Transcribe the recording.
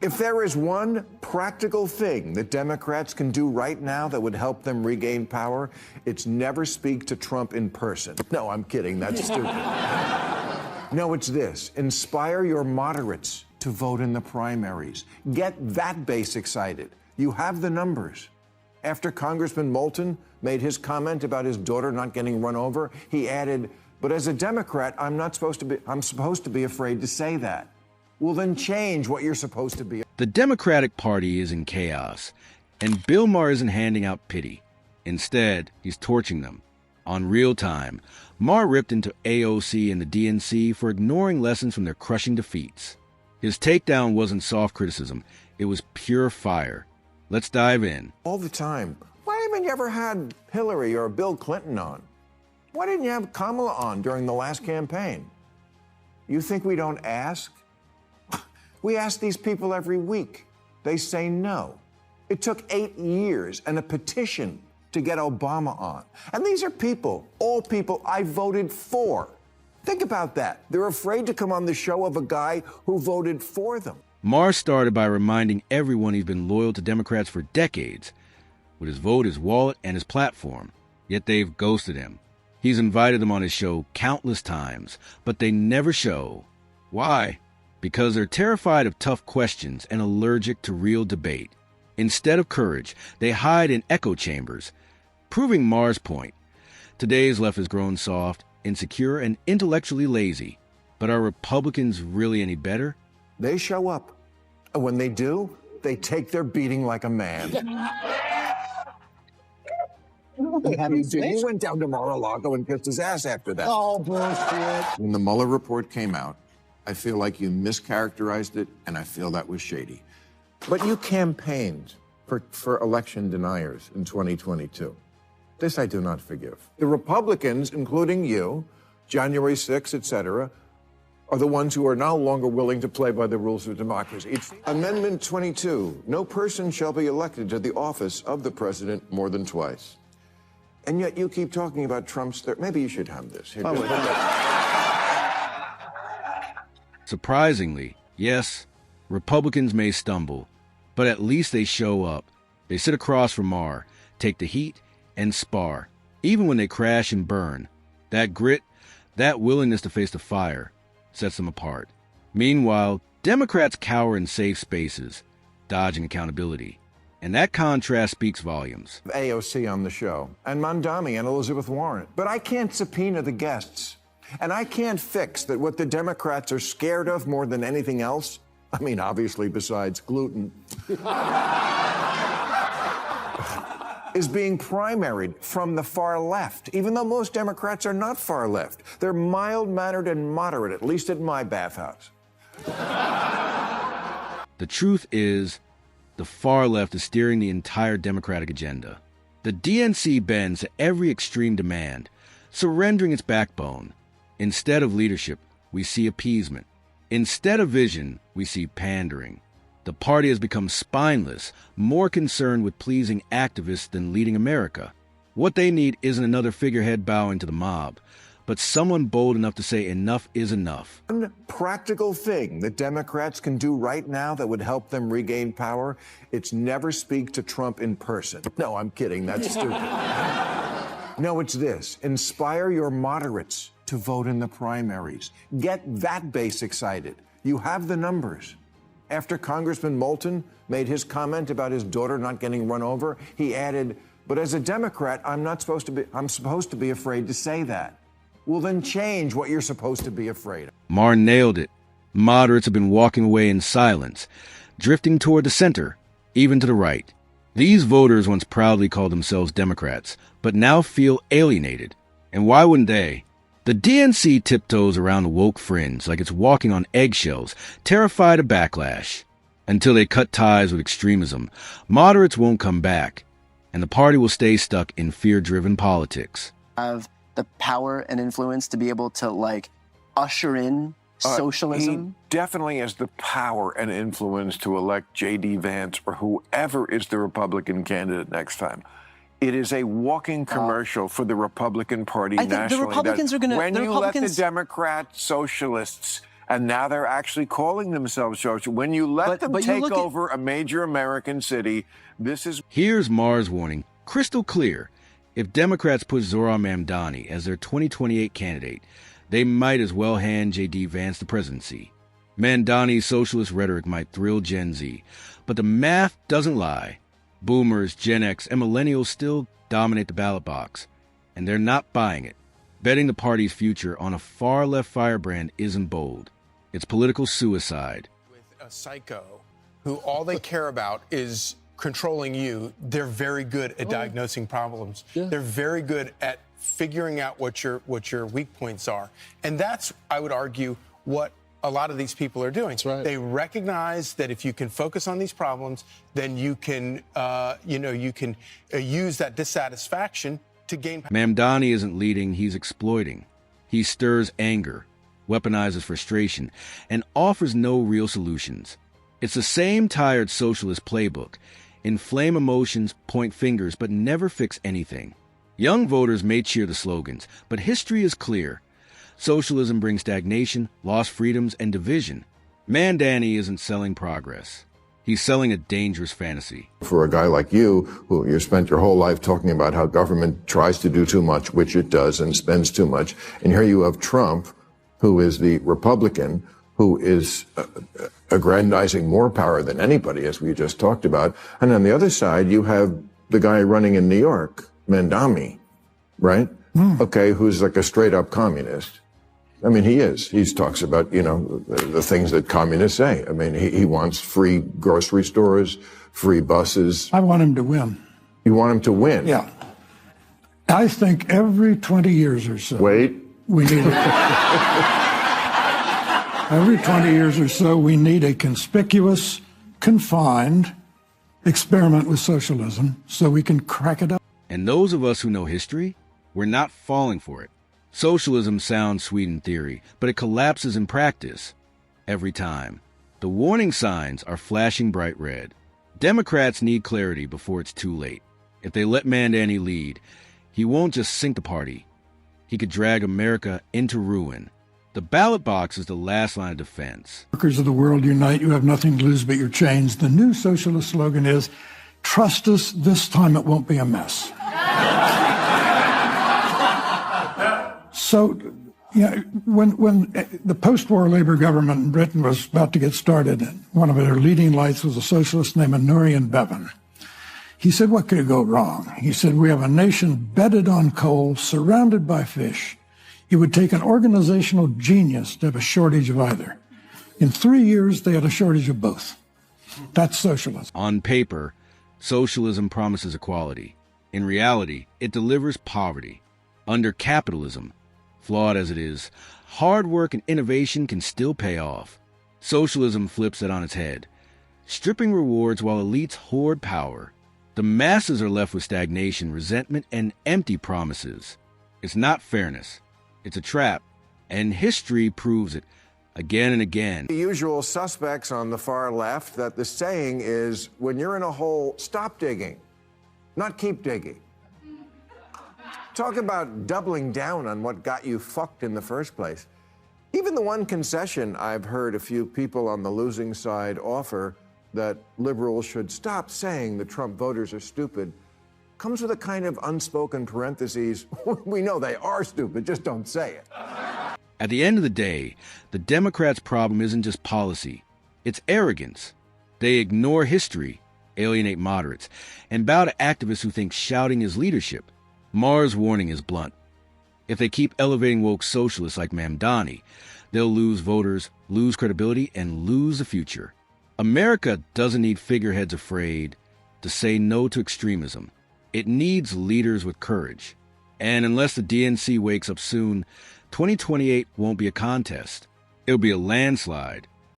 If there is one practical thing that Democrats can do right now that would help them regain power, it's never speak to Trump in person. No, I'm kidding. That's stupid. No, it's this. Inspire your moderates to vote in the primaries. Get that base excited. You have the numbers. After Congressman Moulton made his comment about his daughter not getting run over, he added, "But as a Democrat, I'm supposed to be afraid to say that." Well, then change what you're supposed to be. The Democratic Party is in chaos, and Bill Maher isn't handing out pity. Instead, he's torching them. On Real Time, Maher ripped into AOC and the DNC for ignoring lessons from their crushing defeats. His takedown wasn't soft criticism, it was pure fire. Let's dive in. All the time. Why haven't you ever had Hillary or Bill Clinton on? Why didn't you have Kamala on during the last campaign? You think we don't ask? We ask these people every week. They say no. It took 8 years and a petition to get Obama on. And these are people, all people I voted for. Think about that. They're afraid to come on the show of a guy who voted for them. Maher started by reminding everyone he's been loyal to Democrats for decades, with his vote, his wallet, and his platform. Yet they've ghosted him. He's invited them on his show countless times, but they never show. Why? Because they're terrified of tough questions and allergic to real debate. Instead of courage, they hide in echo chambers, proving Maher's point. Today's left has grown soft, insecure, and intellectually lazy. But are Republicans really any better? They show up. And when they do, they take their beating like a man. He went down to Mar-a-Lago and kissed his ass after that. Oh, bullshit. When the Mueller report came out, I feel like you mischaracterized it, and I feel that was shady. But you campaigned for election deniers in 2022. This I do not forgive. The Republicans, including you, January 6th, et cetera, are the ones who are no longer willing to play by the rules of democracy. Amendment 22, no person shall be elected to the office of the president more than twice. And yet you keep talking about Trump's, maybe you should have this. Here, Surprisingly, yes, Republicans may stumble, but at least they show up. They sit across from Maher, take the heat, and spar, even when they crash and burn. That grit, that willingness to face the fire, sets them apart. Meanwhile, Democrats cower in safe spaces, dodging accountability. And that contrast speaks volumes. AOC on the show, and Mandami and Elizabeth Warren. But I can't subpoena the guests. And I can't fix that what the Democrats are scared of more than anything else, I mean, obviously besides gluten, is being primaried from the far left, even though most Democrats are not far left. They're mild-mannered and moderate, at least at my bathhouse. The truth is, the far left is steering the entire Democratic agenda. The DNC bends to every extreme demand, surrendering its backbone. Instead of leadership, we see appeasement. Instead of vision, we see pandering. The party has become spineless, more concerned with pleasing activists than leading America. What they need isn't another figurehead bowing to the mob, but someone bold enough to say enough is enough. One practical thing that Democrats can do right now that would help them regain power, it's never speak to Trump in person. No, I'm kidding. That's stupid. No, it's this. Inspire your moderates to vote in the primaries. Get that base excited. You have the numbers. After Congressman Moulton made his comment about his daughter not getting run over, he added, "But as a Democrat, I'm supposed to be afraid to say that." Well, then change what you're supposed to be afraid of. Maher nailed it. Moderates have been walking away in silence, drifting toward the center, even to the right. These voters once proudly called themselves Democrats, but now feel alienated. And why wouldn't they? The DNC tiptoes around the woke fringe like it's walking on eggshells, terrified of backlash. Until they cut ties with extremism, moderates won't come back, and the party will stay stuck in fear-driven politics. Have the power and influence to be able to, usher in socialism? He definitely has the power and influence to elect J.D. Vance or whoever is the Republican candidate next time. It is a walking commercial for the Republican Party nationally. The Republicans are going to... When you let the Democrat socialists And now they're actually calling themselves socialists. When you let them take over a major American city, this is... Here's Maher's warning, crystal clear. If Democrats put Zohran Mamdani as their 2028 candidate, they might as well hand J.D. Vance the presidency. Mamdani's socialist rhetoric might thrill Gen Z, but the math doesn't lie. Boomers, Gen X, and millennials still dominate the ballot box, and they're not buying it. Betting the party's future on a far-left firebrand isn't bold. It's political suicide. With a psycho who all they care about is controlling you, they're very good at diagnosing problems. Yeah. They're very good at figuring out what your weak points are. And that's, I would argue, what a lot of these people are doing. That's right. They recognize that if you can focus on these problems, then you can, use that dissatisfaction to gain power. Mamdani isn't leading, he's exploiting. He stirs anger, weaponizes frustration, and offers no real solutions. It's the same tired socialist playbook. Inflame emotions, point fingers, but never fix anything. Young voters may cheer the slogans, but history is clear. Socialism brings stagnation, lost freedoms, and division. Mamdani isn't selling progress. He's selling a dangerous fantasy. For a guy like you, who you spent your whole life talking about how government tries to do too much, which it does, and spends too much, and here you have Trump, who is the Republican, who is aggrandizing more power than anybody, as we just talked about. And on the other side, you have the guy running in New York, Mamdani, right? Okay, who's like a straight-up communist. I mean, he is. He talks about, the things that communists say. I mean, he wants free grocery stores, free buses. I want him to win. You want him to win? Yeah. I think every 20 years or so. Wait. We need every 20 years or so, we need a conspicuous, confined experiment with socialism so we can crack it up. And those of us who know history, we're not falling for it. Socialism sounds sweet in theory, but it collapses in practice. Every time. The warning signs are flashing bright red. Democrats need clarity before it's too late. If they let Mamdani lead, he won't just sink the party. He could drag America into ruin. The ballot box is the last line of defense. Workers of the world unite. You have nothing to lose but your chains. The new socialist slogan is, trust us, this time it won't be a mess. So, when the post-war Labour government in Britain was about to get started, one of their leading lights was a socialist named Nurian Bevan. He said, what could go wrong? He said, we have a nation bedded on coal, surrounded by fish. It would take an organizational genius to have a shortage of either. In 3 years, they had a shortage of both. That's socialism. On paper, socialism promises equality. In reality, it delivers poverty. Under capitalism, flawed as it is, hard work and innovation can still pay off. Socialism flips it on its head, stripping rewards while elites hoard power. The masses are left with stagnation, resentment, and empty promises. It's not fairness. It's a trap, and history proves it again and again. The usual suspects on the far left that the saying is, when you're in a hole, stop digging, not keep digging. Talk about doubling down on what got you fucked in the first place. Even the one concession I've heard a few people on the losing side offer, that liberals should stop saying the Trump voters are stupid, comes with a kind of unspoken parentheses. We know they are stupid, just don't say it. At the end of the day, the Democrats' problem isn't just policy. It's arrogance. They ignore history, alienate moderates, and bow to activists who think shouting is leadership. Maher's warning is blunt. If they keep elevating woke socialists like Mamdani, they'll lose voters, lose credibility, and lose the future. America doesn't need figureheads afraid to say no to extremism. It needs leaders with courage. And unless the DNC wakes up soon, 2028 won't be a contest. It'll be a landslide.